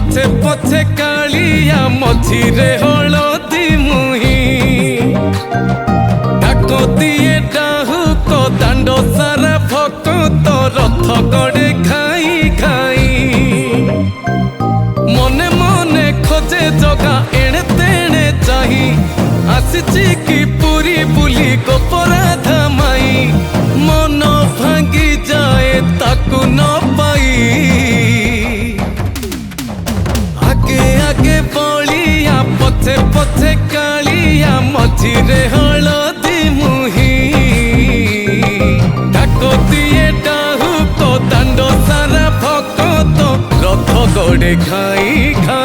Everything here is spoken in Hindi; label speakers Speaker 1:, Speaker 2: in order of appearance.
Speaker 1: पछे पछे कालिया मझिरे हलदी मुही डाको दिए डाहुक दांड सारा भक्त रथ गड़े खाई खाई मने मने खोजे जगा एणे तेणे चाही आसिची कि पुरी बुली गोपराधा माई मन भांगी जाए ताकू न पाई आगे आगे बलिया पछे पछे कालिया मझिरे हलदी मुही डाको दिए डाहुक दांड सारा भक्त रथ गड़े खाई खाई।